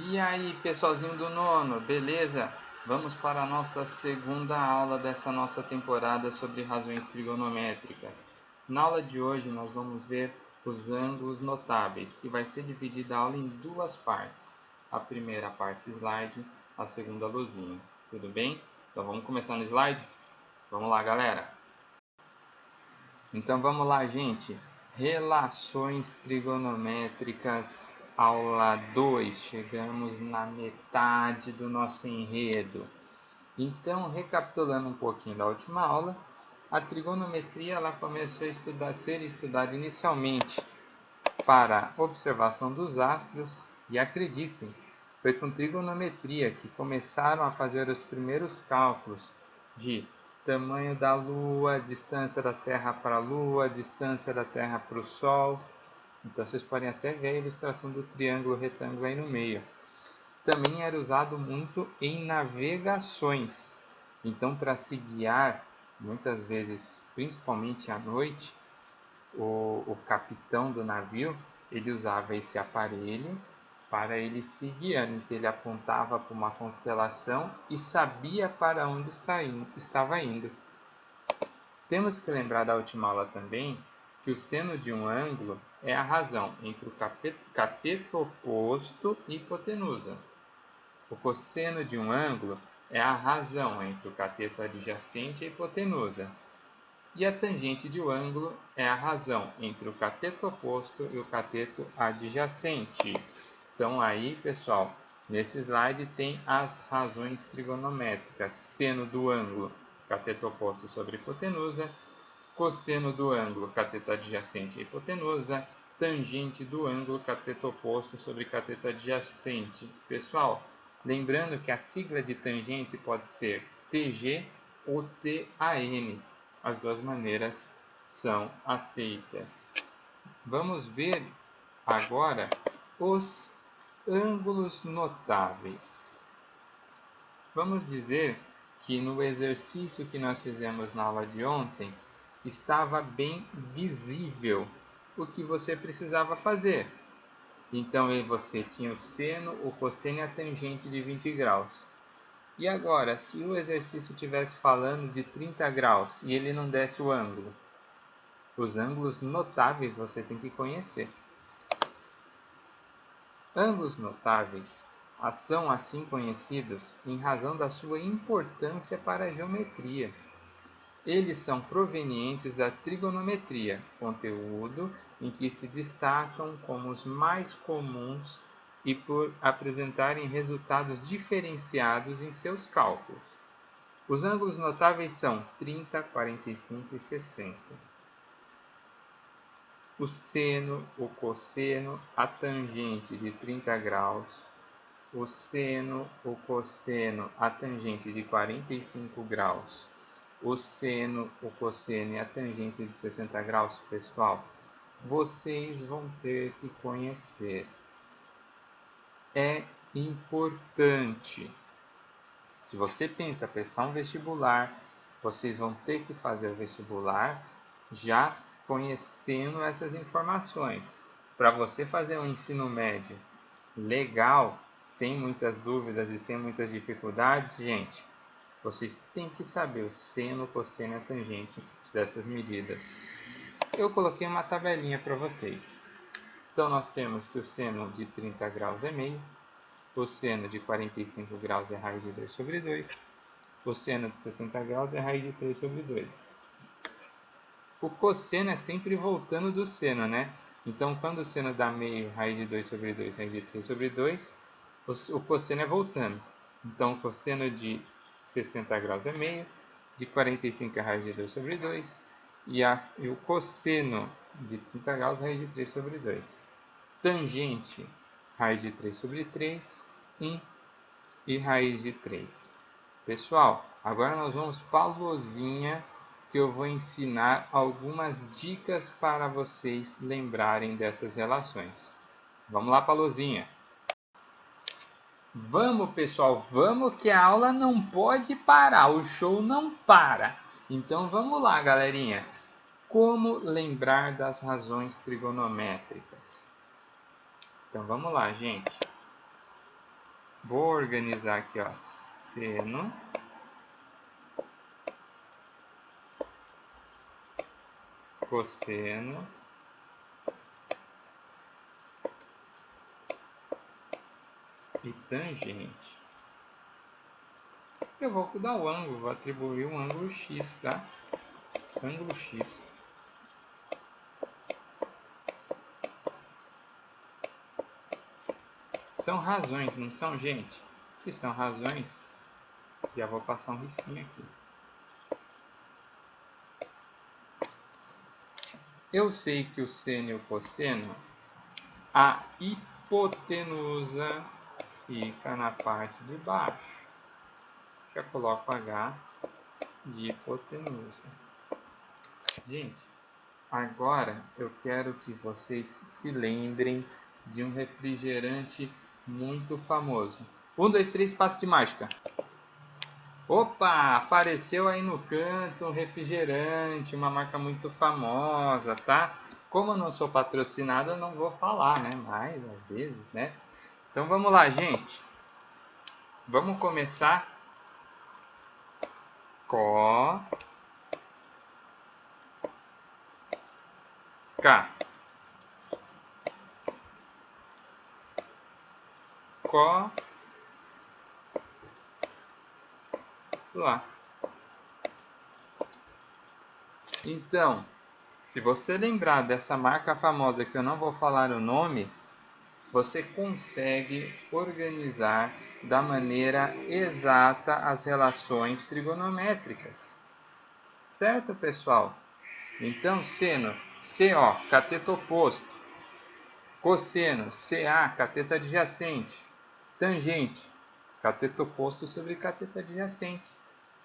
E aí, pessoalzinho do nono, beleza? Vamos para a nossa segunda aula dessa nossa temporada sobre razões trigonométricas. Na aula de hoje nós vamos ver os ângulos notáveis, que vai ser dividida a aula em duas partes. A primeira parte slide, a segunda luzinha. Tudo bem? Então vamos começar no slide? Vamos lá, galera! Então vamos lá, gente. Relações trigonométricas, aula 2. Chegamos na metade do nosso enredo. Então, recapitulando um pouquinho da última aula, a trigonometria ela começou a ser estudada inicialmente para observação dos astros e, acreditem, foi com trigonometria que começaram a fazer os primeiros cálculos de tamanho da Lua, distância da Terra para a Lua, distância da Terra para o Sol. Então vocês podem até ver a ilustração do triângulo retângulo aí no meio. Também era usado muito em navegações. Então, para se guiar, muitas vezes, principalmente à noite, o capitão do navio ele usava esse aparelho para ele se guiar. Então ele apontava para uma constelação e sabia para onde estava indo. Temos que lembrar da última aula também que o seno de um ângulo é a razão entre o cateto oposto e hipotenusa. O cosseno de um ângulo é a razão entre o cateto adjacente e a hipotenusa. E a tangente de um ângulo é a razão entre o cateto oposto e o cateto adjacente. Então aí, pessoal, nesse slide tem as razões trigonométricas. Seno do ângulo, cateto oposto sobre hipotenusa. Cosseno do ângulo, cateto adjacente e hipotenusa. Tangente do ângulo, cateto oposto sobre cateto adjacente. Pessoal, lembrando que a sigla de tangente pode ser TG ou TAN. As duas maneiras são aceitas. Vamos ver agora os ângulos notáveis. Vamos dizer que no exercício que nós fizemos na aula de ontem, estava bem visível o que você precisava fazer. Então, você tinha o seno, o cosseno e a tangente de 20 graus. E agora, se o exercício estivesse falando de 30 graus e ele não desse o ângulo? Os ângulos notáveis você tem que conhecer. Ângulos notáveis são assim conhecidos em razão da sua importância para a geometria. Eles são provenientes da trigonometria, conteúdo em que se destacam como os mais comuns e por apresentarem resultados diferenciados em seus cálculos. Os ângulos notáveis são 30, 45 e 60. O seno, o cosseno, a tangente de 30 graus, o seno, o cosseno, a tangente de 45 graus, o seno, o cosseno e a tangente de 60 graus, pessoal, vocês vão ter que conhecer. É importante. Se você pensa prestar um vestibular, vocês vão ter que fazer o vestibular já conhecendo essas informações. Para você fazer um ensino médio legal, sem muitas dúvidas e sem muitas dificuldades, gente, vocês têm que saber o seno, o cosseno e a tangente dessas medidas. Eu coloquei uma tabelinha para vocês. Então, nós temos que o seno de 30 graus é meio, o seno de 45 graus é raiz de 2 sobre 2, o seno de 60 graus é raiz de 3 sobre 2. O cosseno é sempre voltando do seno, né? Então, quando o seno dá meio, raiz de 2 sobre 2, raiz de 3 sobre 2, o cosseno é voltando. Então, o cosseno de 60 graus é meio, de 45 é raiz de 2 sobre 2, e o cosseno de 30 graus, raiz de 3 sobre 2. Tangente, raiz de 3 sobre 3, 1 e raiz de 3. Pessoal, agora nós vamos para a lousinha que eu vou ensinar algumas dicas para vocês lembrarem dessas relações. Vamos lá para a lousinha. Vamos, pessoal, vamos que a aula não pode parar, o show não para. Então vamos lá, galerinha. Como lembrar das razões trigonométricas? Então vamos lá, gente. Vou organizar aqui, ó, seno, cosseno e tangente. Eu vou dar o ângulo, vou atribuir um ângulo x, tá? Ângulo x. São razões, não são, gente? Se são razões, já vou passar um risquinho aqui. Eu sei que o seno e o cosseno, a hipotenusa fica na parte de baixo. Já coloco H de hipotenusa. Gente, agora eu quero que vocês se lembrem de um refrigerante muito famoso. 1, 2, 3, passe de mágica. Opa, apareceu aí no canto um refrigerante, uma marca muito famosa, tá? Como eu não sou patrocinado, eu não vou falar, né? Mas às vezes, né? Então vamos lá, gente. Vamos começar. Coca. Lá. Então, se você lembrar dessa marca famosa que eu não vou falar o nome, você consegue organizar da maneira exata as relações trigonométricas. Certo, pessoal? Então, seno, CO, cateto oposto. Cosseno, CA, cateto adjacente. Tangente, cateto oposto sobre cateto adjacente.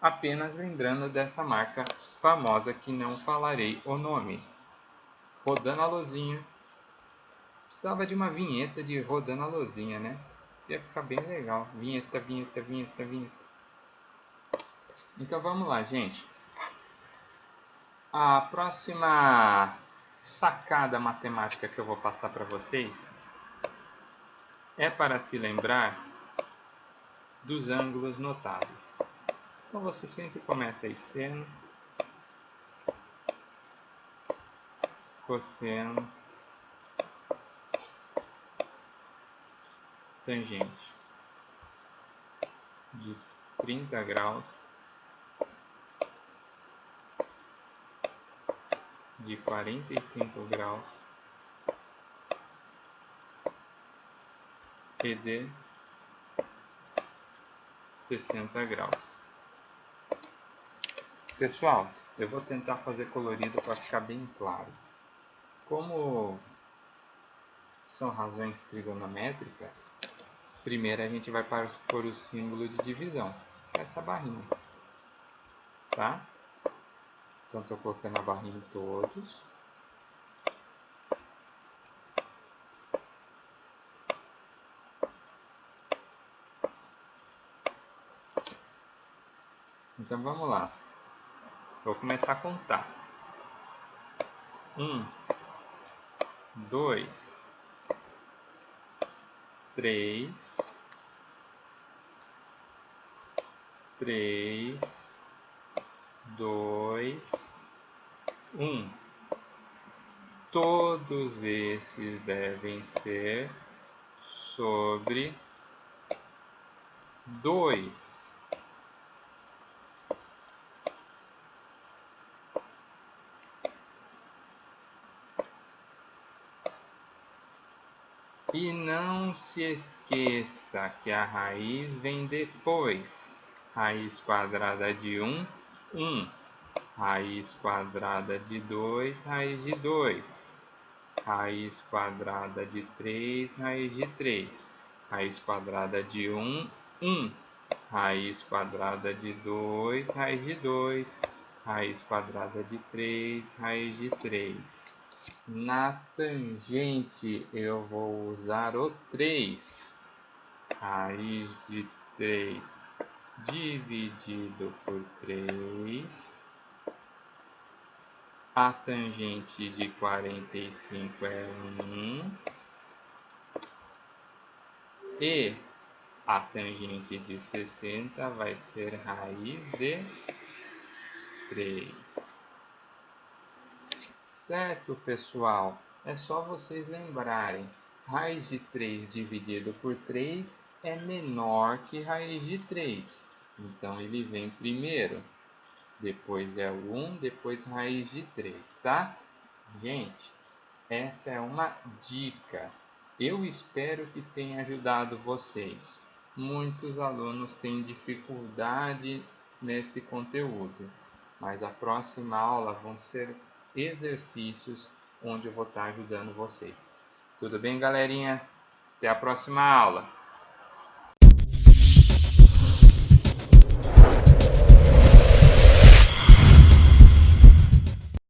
Apenas lembrando dessa marca famosa que não falarei o nome. Rodando a luzinha. Precisava de uma vinheta de rodando a luzinha, né? Ia ficar bem legal. Vinheta, vinheta, vinheta, vinheta. Então vamos lá, gente. A próxima sacada matemática que eu vou passar para vocês é para se lembrar dos ângulos notáveis. Então você sempre começa aí seno, cosseno, tangente de 30 graus, de 45 graus e de 60 graus. Pessoal, eu vou tentar fazer colorido para ficar bem claro. Como são razões trigonométricas, primeiro a gente vai pôr o símbolo de divisão, essa barrinha, tá? Então estou colocando a barrinha em todos. Então vamos lá. Vou começar a contar. 1, 2, 3, 2, 1. Todos esses devem ser sobre 2. E não se esqueça que a raiz vem depois. Raiz quadrada de 1, 1. Raiz quadrada de 2, raiz de 2. Raiz quadrada de 3, raiz de 3. Raiz quadrada de 1, 1. Raiz quadrada de 2, raiz de 2. Raiz quadrada de 3, raiz de 3. Na tangente eu vou usar o 3. Raiz de 3 dividido por 3. A tangente de 45 é 1. E A tangente de 60 vai ser raiz de 3. Certo, pessoal? É só vocês lembrarem. Raiz de 3 dividido por 3 é menor que raiz de 3. Então, ele vem primeiro. Depois é o 1, depois raiz de 3, tá? Gente, essa é uma dica. Eu espero que tenha ajudado vocês. Muitos alunos têm dificuldade nesse conteúdo, mas a próxima aula vão ser exercícios onde eu vou estar ajudando vocês. Tudo bem, galerinha? Até a próxima aula!